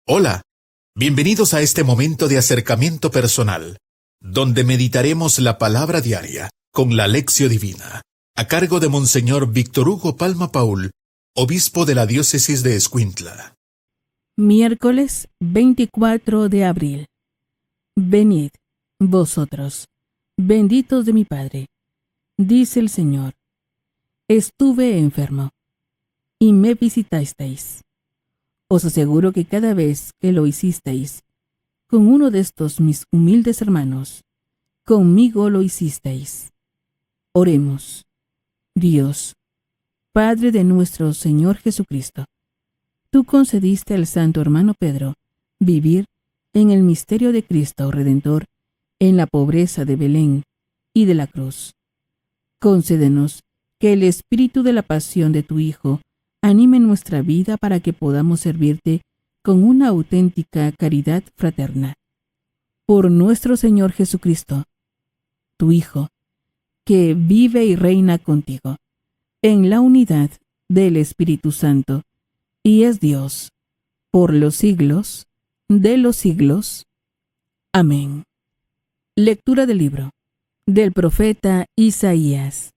Hola, bienvenidos a este momento de acercamiento personal, donde meditaremos la palabra diaria con la Lección Divina, a cargo de Monseñor Víctor Hugo Palma Paul, obispo de la diócesis de Escuintla. Miércoles 24 de abril. Venid, vosotros, benditos de mi Padre, dice el Señor. Estuve enfermo, y me visitasteis. Os aseguro que cada vez que lo hicisteis con uno de estos mis humildes hermanos, conmigo lo hicisteis. Oremos. Dios, Padre de nuestro Señor Jesucristo, tú concediste al santo hermano Pedro vivir en el misterio de Cristo Redentor, en la pobreza de Belén y de la cruz. Concédenos que el espíritu de la pasión de tu Hijo anime nuestra vida para que podamos servirte con una auténtica caridad fraterna. Por nuestro Señor Jesucristo, tu Hijo, que vive y reina contigo, en la unidad del Espíritu Santo, y es Dios, por los siglos de los siglos. Amén. Lectura del libro del profeta Isaías.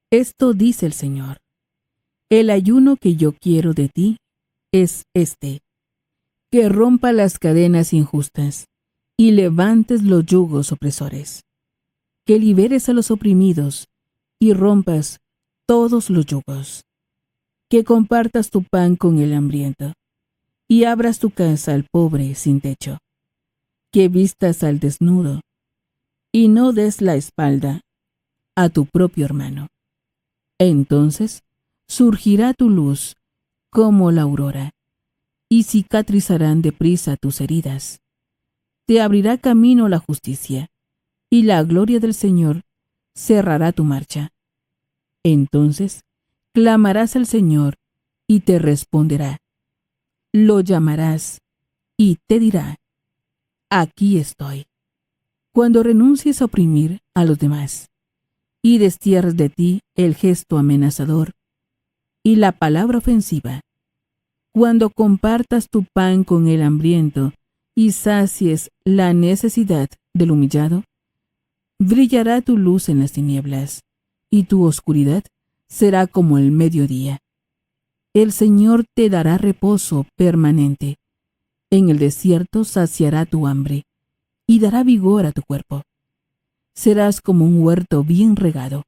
Esto dice el Señor: el ayuno que yo quiero de ti es este, que rompa las cadenas injustas y levantes los yugos opresores, que liberes a los oprimidos y rompas todos los yugos, que compartas tu pan con el hambriento y abras tu casa al pobre sin techo, que vistas al desnudo y no des la espalda a tu propio hermano. Entonces surgirá tu luz como la aurora, y cicatrizarán deprisa tus heridas. Te abrirá camino la justicia, y la gloria del Señor cerrará tu marcha. Entonces clamarás al Señor, y te responderá. Lo llamarás, y te dirá: aquí estoy. Cuando renuncies a oprimir a los demás, y destierres de ti el gesto amenazador y la palabra ofensiva, cuando compartas tu pan con el hambriento y sacies la necesidad del humillado, brillará tu luz en las tinieblas, y tu oscuridad será como el mediodía. El Señor te dará reposo permanente. En el desierto saciará tu hambre y dará vigor a tu cuerpo. Serás como un huerto bien regado,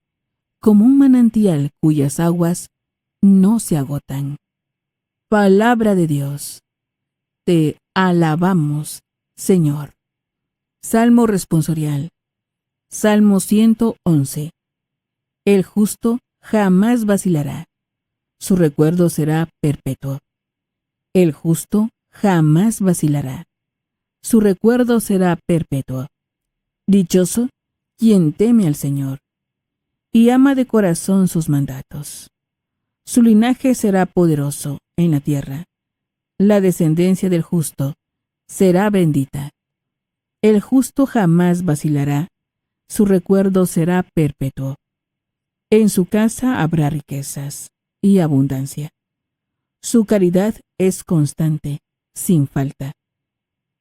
como un manantial cuyas aguas no se agotan. Palabra de Dios. Te alabamos, Señor. Salmo responsorial. Salmo 111. El justo jamás vacilará. Su recuerdo será perpetuo. El justo jamás vacilará. Su recuerdo será perpetuo. Dichoso quien teme al Señor y ama de corazón sus mandatos. Su linaje será poderoso en la tierra. La descendencia del justo será bendita. El justo jamás vacilará. Su recuerdo será perpetuo. En su casa habrá riquezas y abundancia. Su caridad es constante, sin falta.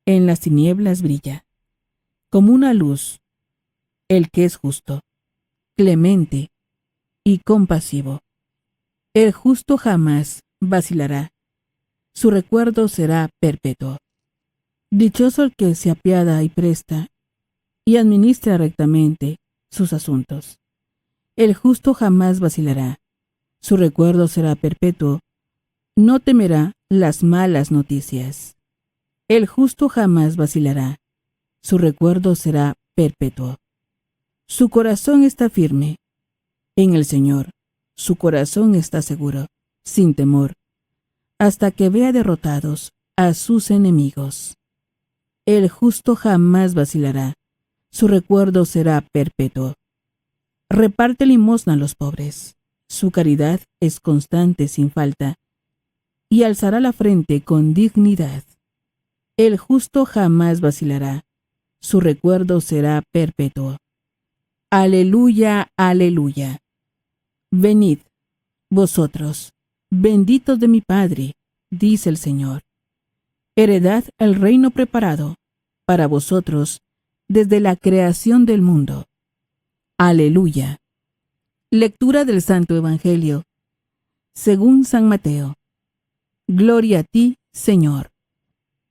En las tinieblas brilla, como una luz, el que es justo, clemente y compasivo. El justo jamás vacilará. Su recuerdo será perpetuo. Dichoso el que se apiada y presta y administra rectamente sus asuntos. El justo jamás vacilará. Su recuerdo será perpetuo. No temerá las malas noticias. El justo jamás vacilará. Su recuerdo será perpetuo. Su corazón está firme. En el Señor, su corazón está seguro, sin temor, hasta que vea derrotados a sus enemigos. El justo jamás vacilará. Su recuerdo será perpetuo. Reparte limosna a los pobres. Su caridad es constante sin falta, y alzará la frente con dignidad. El justo jamás vacilará. Su recuerdo será perpetuo. Aleluya, aleluya. Venid, vosotros, benditos de mi Padre, dice el Señor. Heredad el reino preparado para vosotros desde la creación del mundo. Aleluya. Lectura del Santo Evangelio según San Mateo. Gloria a ti, Señor.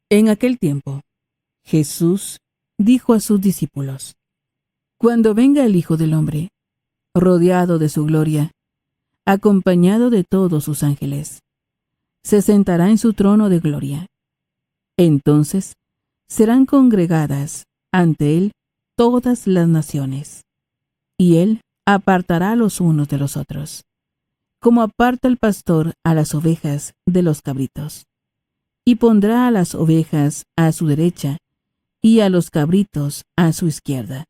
En aquel tiempo, Jesús dijo a sus discípulos: Cuando venga el Hijo del Hombre, rodeado de su gloria, acompañado de todos sus ángeles, se sentará en su trono de gloria. Entonces serán congregadas ante él todas las naciones, y él apartará a los unos de los otros, como aparta el pastor a las ovejas de los cabritos, y pondrá a las ovejas a su derecha y a los cabritos a su izquierda.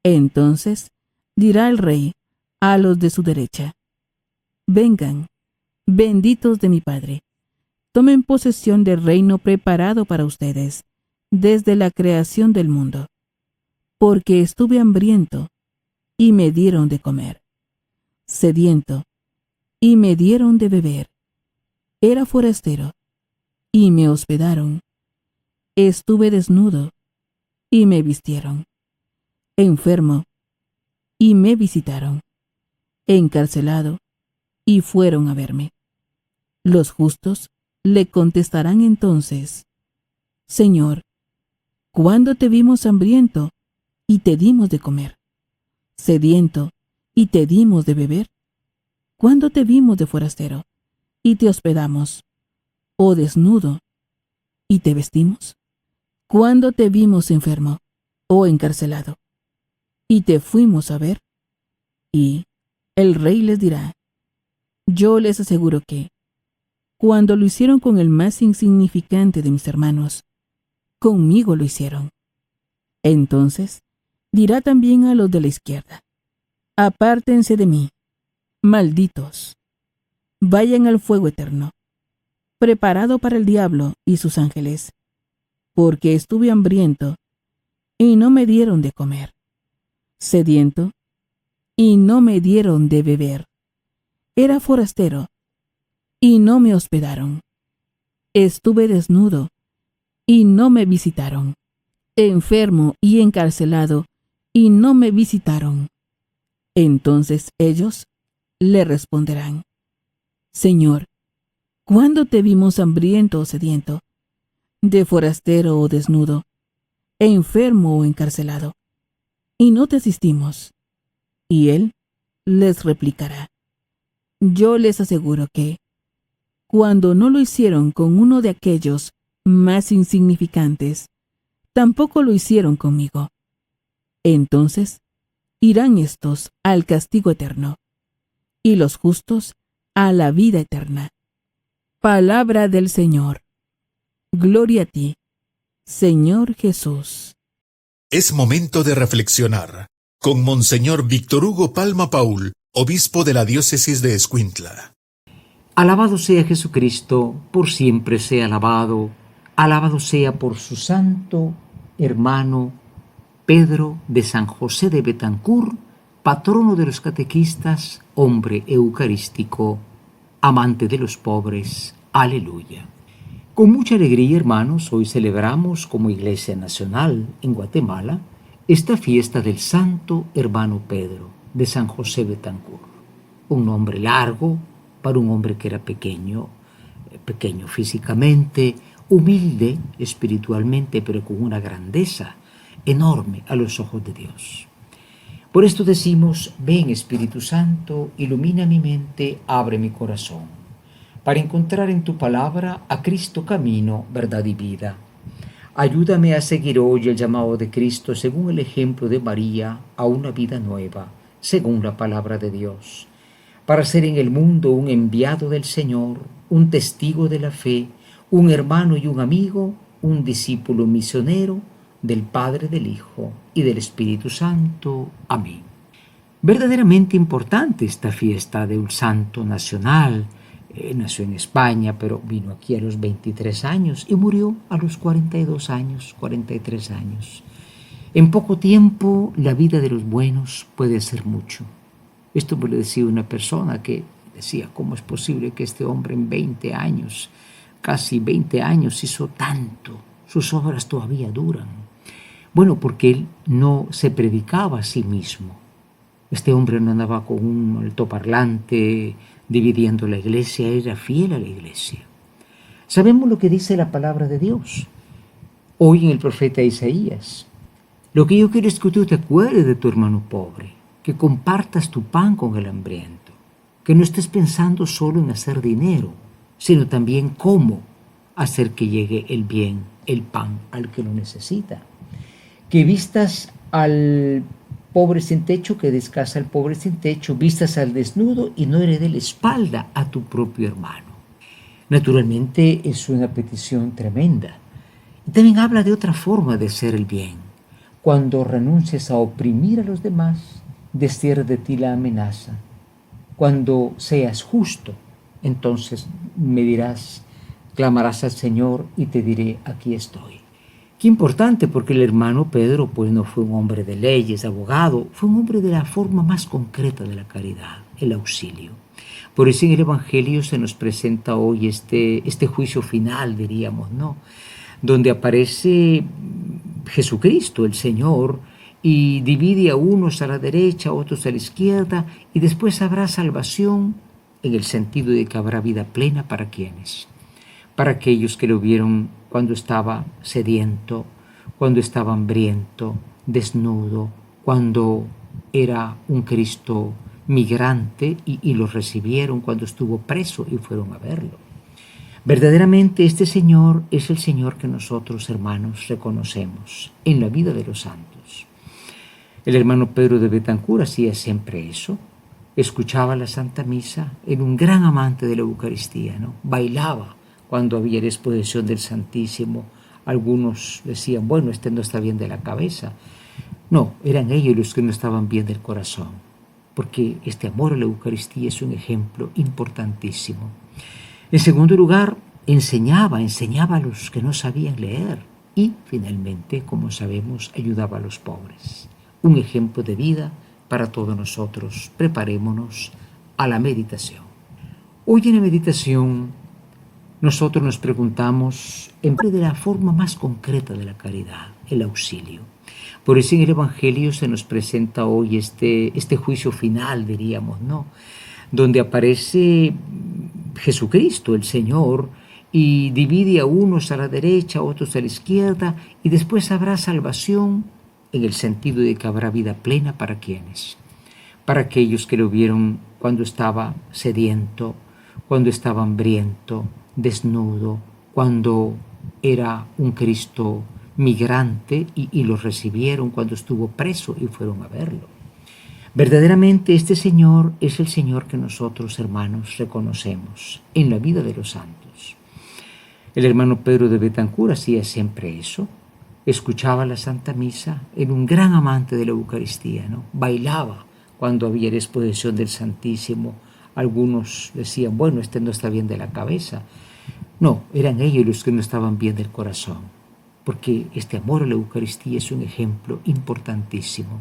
Entonces dirá el rey a los de su derecha: Vengan, benditos de mi Padre, tomen posesión del reino preparado para ustedes desde la creación del mundo, porque estuve hambriento y me dieron de comer, sediento y me dieron de beber, era forastero y me hospedaron, estuve desnudo y me vistieron, enfermo y me visitaron, encarcelado y fueron a verme. Los justos le contestarán entonces: Señor, ¿cuándo te vimos hambriento y te dimos de comer, sediento y te dimos de beber? ¿Cuándo te vimos de forastero y te hospedamos, o desnudo y te vestimos? ¿Cuándo te vimos enfermo o encarcelado y te fuimos a ver? Y el rey les dirá: Yo les aseguro que, cuando lo hicieron con el más insignificante de mis hermanos, conmigo lo hicieron. Entonces dirá también a los de la izquierda: Apártense de mí, malditos, vayan al fuego eterno, preparado para el diablo y sus ángeles, porque estuve hambriento y no me dieron de comer, sediento y no me dieron de beber, era forastero y no me hospedaron, estuve desnudo y no me visitaron, enfermo y encarcelado y no me visitaron. Entonces ellos le responderán: Señor, ¿cuándo te vimos hambriento o sediento, de forastero o desnudo, enfermo o encarcelado, y no te asistimos? Y él les replicará: Yo les aseguro que, cuando no lo hicieron con uno de aquellos más insignificantes, tampoco lo hicieron conmigo. Entonces irán estos al castigo eterno, y los justos a la vida eterna. Palabra del Señor. Gloria a ti, Señor Jesús. Es momento de reflexionar con Monseñor Víctor Hugo Palma Paul, obispo de la diócesis de Escuintla. Alabado sea Jesucristo, por siempre sea alabado. Alabado sea por su santo hermano Pedro de San José de Betancourt, patrono de los catequistas, hombre eucarístico, amante de los pobres. Aleluya. Con mucha alegría, hermanos, hoy celebramos como Iglesia Nacional en Guatemala esta fiesta del santo hermano Pedro de San José Betancourt. Un nombre largo para un hombre que era pequeño físicamente, humilde espiritualmente, pero con una grandeza enorme a los ojos de Dios. Por esto decimos: ven Espíritu Santo, ilumina mi mente, abre mi corazón, para encontrar en tu palabra a Cristo camino, verdad y vida. Ayúdame a seguir hoy el llamado de Cristo según el ejemplo de María a una vida nueva, según la palabra de Dios, para ser en el mundo un enviado del Señor, un testigo de la fe, un hermano y un amigo, un discípulo misionero del Padre, del Hijo y del Espíritu Santo. Amén. Verdaderamente importante esta fiesta de un santo nacional. Nació en España, pero vino aquí a los 23 años y murió a los 42 años, 43 años. En poco tiempo, la vida de los buenos puede hacer mucho. Esto me lo decía una persona que decía: ¿cómo es posible que este hombre en 20 años casi 20 años hizo tanto, sus obras todavía duran. Bueno, porque él no se predicaba a sí mismo. Este hombre no andaba con un altoparlante dividiendo la iglesia, era fiel a la iglesia. Sabemos lo que dice la palabra de Dios. Hoy en el profeta Isaías, lo que yo quiero es que tú te acuerdes de tu hermano pobre, que compartas tu pan con el hambriento, que no estés pensando solo en hacer dinero, sino también cómo hacer que llegue el bien, el pan al que lo necesita. Que vistas al pobre sin techo, que descansa al pobre sin techo, vistas al desnudo y no heredes la espalda a tu propio hermano. Naturalmente es una petición tremenda. Y también habla de otra forma de hacer el bien. Cuando renuncies a oprimir a los demás, destierra de ti la amenaza. Cuando seas justo, entonces me dirás, clamarás al Señor y te diré, aquí estoy. Qué importante, porque el hermano Pedro pues no fue un hombre de leyes, abogado, fue un hombre de la forma más concreta de la caridad, el auxilio. Por eso en el Evangelio se nos presenta hoy este juicio final, diríamos, ¿no? Donde aparece Jesucristo, el Señor, y divide a unos a la derecha, a otros a la izquierda, y después habrá salvación en el sentido de que habrá vida plena para quienes. Para aquellos que lo vieron cuando estaba sediento, cuando estaba hambriento, desnudo, cuando era un Cristo migrante y lo recibieron cuando estuvo preso y fueron a verlo. Verdaderamente este Señor es el Señor que nosotros, hermanos, reconocemos en la vida de los santos. El hermano Pedro de Betancur hacía siempre eso. Escuchaba la Santa Misa, era un gran amante de la Eucaristía, ¿no? Bailaba cuando había la exposición del Santísimo. Algunos decían, bueno, este no está bien de la cabeza. No, eran ellos los que no estaban bien del corazón, porque este amor a la Eucaristía es un ejemplo importantísimo. En segundo lugar, enseñaba a los que no sabían leer y, finalmente, como sabemos, ayudaba a los pobres. Un ejemplo de vida para todos nosotros. Preparémonos a la meditación. Hoy en la meditación nosotros nos preguntamos de la forma más concreta de la caridad, el auxilio. Por eso en el Evangelio se nos presenta hoy este juicio final, diríamos, ¿no? Donde aparece Jesucristo, el Señor, y divide a unos a la derecha, a otros a la izquierda, y después habrá salvación en el sentido de que habrá vida plena para quienes. Para aquellos que lo vieron cuando estaba sediento, cuando estaba hambriento, desnudo, cuando era un Cristo migrante y lo recibieron cuando estuvo preso y fueron a verlo. Verdaderamente este Señor es el Señor que nosotros, hermanos, reconocemos en la vida de los santos. El hermano Pedro de Betancur hacía siempre eso. Escuchaba la Santa Misa, era un gran amante de la Eucaristía, ¿no? Bailaba cuando había la exposición del Santísimo. Algunos decían, bueno, este no está bien de la cabeza. No, eran ellos los que no estaban bien del corazón, porque este amor a la Eucaristía es un ejemplo importantísimo.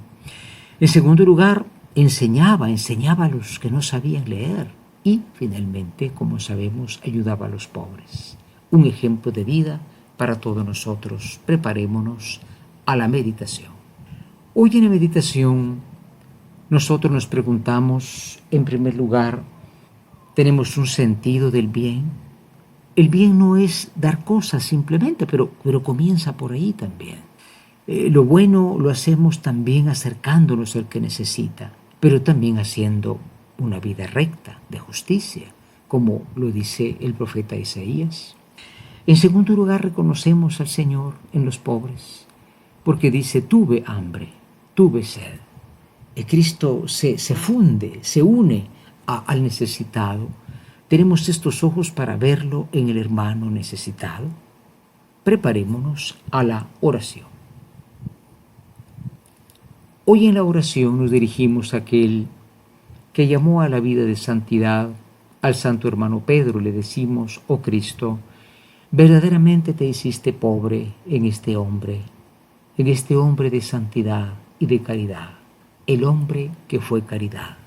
En segundo lugar, enseñaba a los que no sabían leer y, finalmente, como sabemos, ayudaba a los pobres. Un ejemplo de vida para todos nosotros. Preparémonos a la meditación. Hoy en la meditación nosotros nos preguntamos, en primer lugar, ¿tenemos un sentido del bien? El bien no es dar cosas simplemente, pero comienza por ahí también. Lo bueno lo hacemos también acercándonos al que necesita, pero también haciendo una vida recta, de justicia, como lo dice el profeta Isaías. En segundo lugar, reconocemos al Señor en los pobres, porque dice, tuve hambre, tuve sed. Cristo se funde, se une al necesitado. Tenemos estos ojos para verlo en el hermano necesitado. Preparémonos a la oración. Hoy en la oración nos dirigimos a aquel que llamó a la vida de santidad al santo hermano Pedro. Le decimos, oh Cristo, verdaderamente te hiciste pobre en este hombre de santidad y de caridad, el hombre que fue caridad.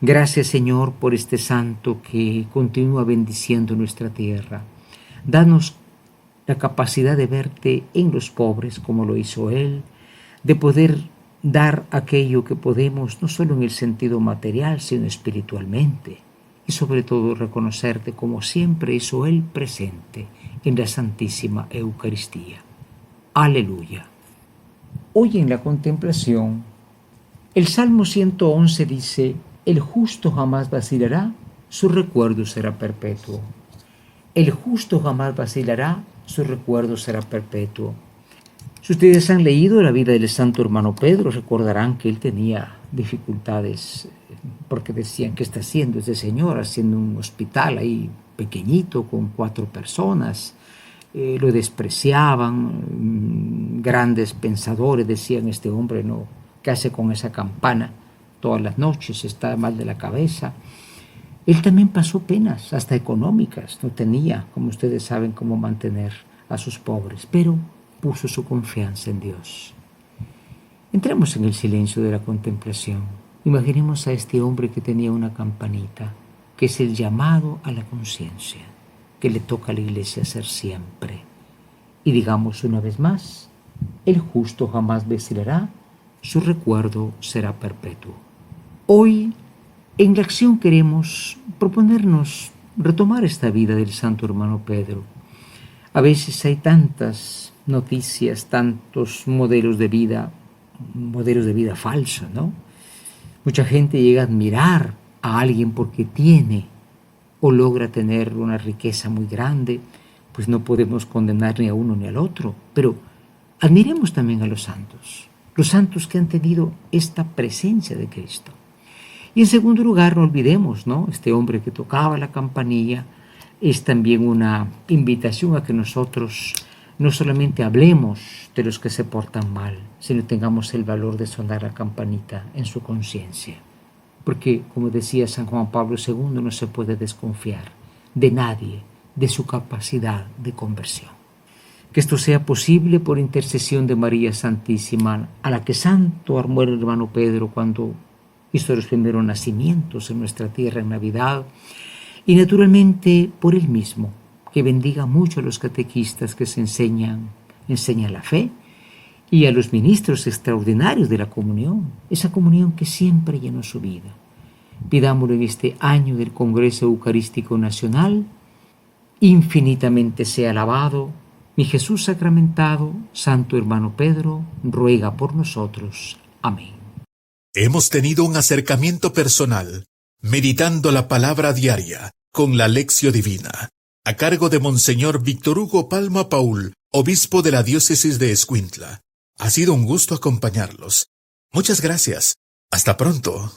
Gracias, Señor, por este santo que continúa bendiciendo nuestra tierra. Danos la capacidad de verte en los pobres como lo hizo Él, de poder dar aquello que podemos, no solo en el sentido material, sino espiritualmente, y sobre todo reconocerte como siempre hizo Él presente en la Santísima Eucaristía. Aleluya. Hoy en la contemplación, el Salmo 111 dice: el justo jamás vacilará, su recuerdo será perpetuo. El justo jamás vacilará, su recuerdo será perpetuo. Si ustedes han leído la vida del santo hermano Pedro, recordarán que él tenía dificultades porque decían: ¿qué está haciendo este señor? Haciendo un hospital ahí pequeñito con 4 personas. Lo despreciaban, grandes pensadores decían: este hombre no, ¿qué hace con esa campana todas las noches? Está mal de la cabeza. Él también pasó penas, hasta económicas, no tenía, como ustedes saben, cómo mantener a sus pobres, pero puso su confianza en Dios. Entremos en el silencio de la contemplación. Imaginemos a este hombre que tenía una campanita, que es el llamado a la conciencia, que le toca a la Iglesia hacer siempre. Y digamos una vez más: el justo jamás vacilará, su recuerdo será perpetuo. Hoy, en la acción, queremos proponernos retomar esta vida del santo hermano Pedro. A veces hay tantas noticias, tantos modelos de vida falsos, ¿no? Mucha gente llega a admirar a alguien porque tiene o logra tener una riqueza muy grande. Pues no podemos condenar ni a uno ni al otro, pero admiremos también a los santos que han tenido esta presencia de Cristo. Y en segundo lugar, no olvidemos, ¿no? Este hombre que tocaba la campanilla es también una invitación a que nosotros no solamente hablemos de los que se portan mal, sino tengamos el valor de sonar la campanita en su conciencia. Porque, como decía San Juan Pablo II, no se puede desconfiar de nadie, de su capacidad de conversión. Que esto sea posible por intercesión de María Santísima, a la que santo armó el hermano Pedro cuando hizo los primeros nacimientos en nuestra tierra en Navidad, y naturalmente por él mismo, que bendiga mucho a los catequistas que se enseñan la fe, y a los ministros extraordinarios de la comunión, esa comunión que siempre llenó su vida. Pidámoslo en este año del Congreso Eucarístico Nacional. Infinitamente sea alabado mi Jesús sacramentado. Santo hermano Pedro, ruega por nosotros. Amén. Hemos tenido un acercamiento personal, meditando la palabra diaria con la Lección Divina, a cargo de Monseñor Víctor Hugo Palma Paul, obispo de la diócesis de Escuintla. Ha sido un gusto acompañarlos. Muchas gracias. Hasta pronto.